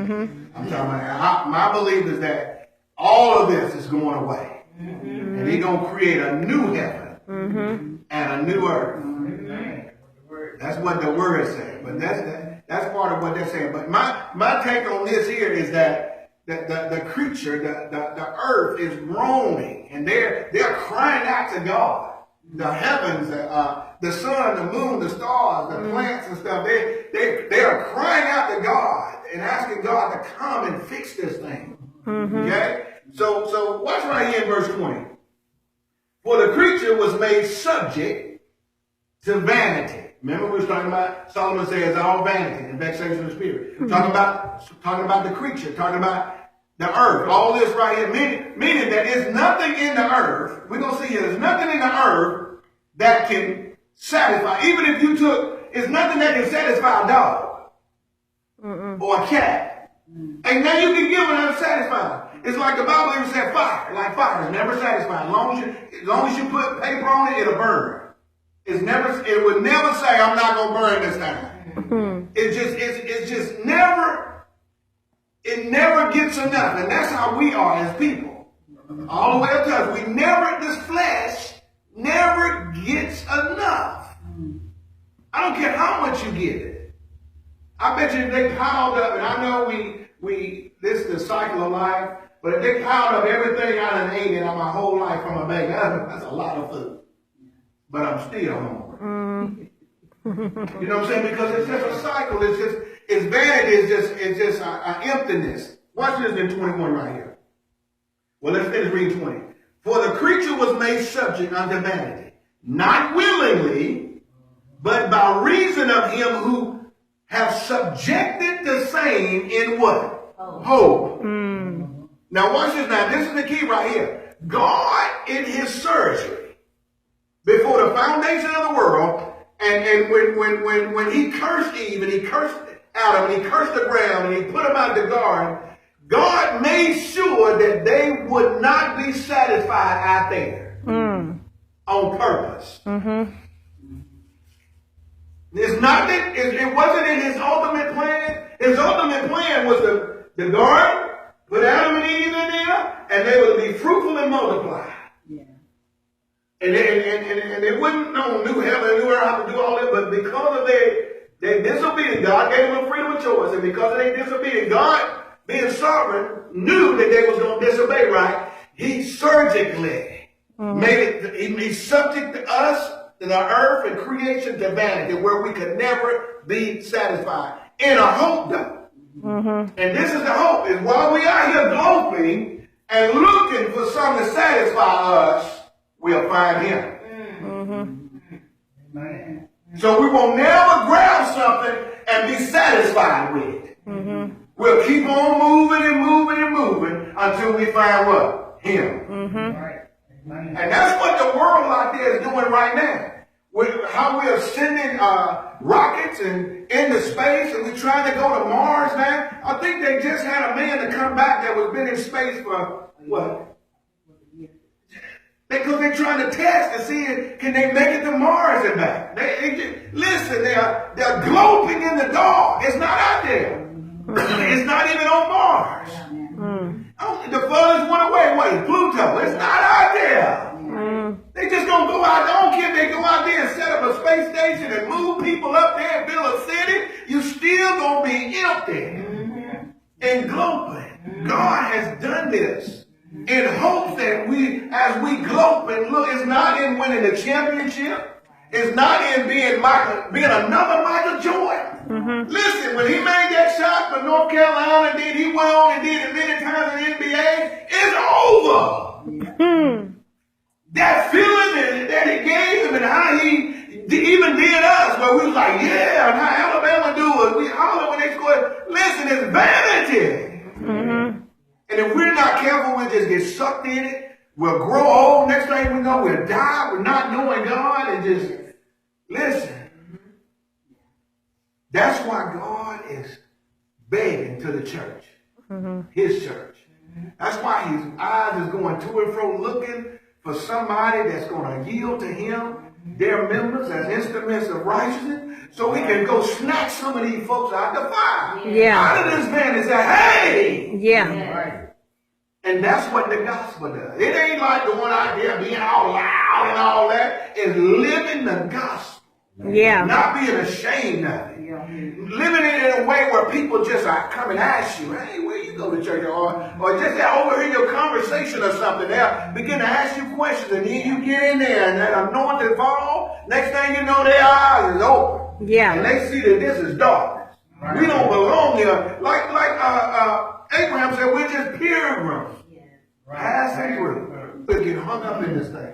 I'm talking about, my belief is that all of this is going away. And he's going to create a new heaven and a new earth. That's what the word says. But that's part of what they're saying. But my take on this here is that the creature, the earth is groaning, and they're crying out to God. The heavens, the sun, the moon, the stars, the plants and stuff, they are crying out to God and asking God to come and fix this thing. Okay? So watch right here in verse 20. For the creature was made subject to vanity. Remember we were talking about, Solomon says, all vanity and vexation of the spirit. Talking about the creature, talking about the earth. All this right here, meaning that there's nothing in the earth, we're going to see here, there's nothing in the earth that can satisfy. Even if you took, it's nothing that can satisfy a dog or a cat. And now you can give it unsatisfied. It's like the Bible even said fire. Like fire is never satisfied. As long as you put paper on it, it'll burn. It would never say, I'm not going to burn this time. It's just never, it never gets enough. And that's how we are as people. All the way up to us. This flesh never gets enough. I don't care how much you give it. I bet you if they piled up, and I know this is the cycle of life, but if they piled up everything I done ate in my whole life from a baby, that's a lot of food. But I'm still hungry. You know what I'm saying? Because it's just a cycle. It's vanity. It's just an emptiness. Watch this in 21 right here. Well, let's finish reading 20. For the creature was made subject unto vanity, not willingly, but by reason of him who have subjected the same in what? Hope. Now watch this now. This is the key right here. God in his surgery, before the foundation of the world, and when he cursed Eve and he cursed Adam and he cursed the ground and he put them out of the garden, God made sure that they would not be satisfied out there on purpose. It's not that it wasn't in his ultimate plan. His ultimate plan was the garden, put Adam and Eve in there, and they would be fruitful and multiply. And they wouldn't know new heaven and new earth how to do all that, but because of their disobedience, God gave them freedom of choice, and because of their disobedience, God, being sovereign, knew that they was going to disobey, right? He surgically made it, he subject to us, to the earth and creation to vanity, where we could never be satisfied. In a hope, though. And this is the hope, is while we are here groping and looking for something to satisfy us, we'll find him. So we will never grab something and be satisfied with it. We'll keep on moving and moving and moving until we find what? Him. And that's what the world out there is doing right now. How we are sending rockets and into space, and we're trying to go to Mars now. I think they just had a man to come back that was been in space for what? Because they're trying to test to see can they make it to Mars and back. Listen, they're groping in the dark. It's not out there. It's not even on Mars. The furthest one away, what is Pluto? It's not out there. They just gonna go out. I don't care if they go out there and set up a space station and move people up there and build a city. You still gonna be empty and groping. God has done this in hopes that as we glope and look, it's not in winning the championship. It's not in being another Michael Jordan. Listen, when he made that shot for North Carolina, and then he went on and did it many times in the NBA, it's over. That feeling that he gave him and how he even did us, where we was like, yeah, and how Alabama do it. We holler when they score. Listen, it's vanity. And if we're not careful, we'll just get sucked in it. We'll grow old. Next thing we know, we'll die. We're not knowing God. And just, listen. That's why God is begging to the church. His church. That's why his eyes is going to and fro looking for somebody that's going to yield to him, their members as instruments of righteousness. so we can go snatch some of these folks out the fire. Yeah. Out of this man and say, hey! Yeah. And that's what the gospel does. It ain't like the one out there being all loud and all that. It's living the gospel. Yeah. Not being ashamed of it. Living it in a way where people just come and ask you, hey, where you go to church? Or just overhear your conversation or something. They'll begin to ask you questions, and then you get in there and that anointing fall. Next thing you know, their eyes is open. Yeah. And they see that this is darkness. Right. We don't belong here. Like Abraham said, we're just pilgrims. Passing through. We get hung up in this thing.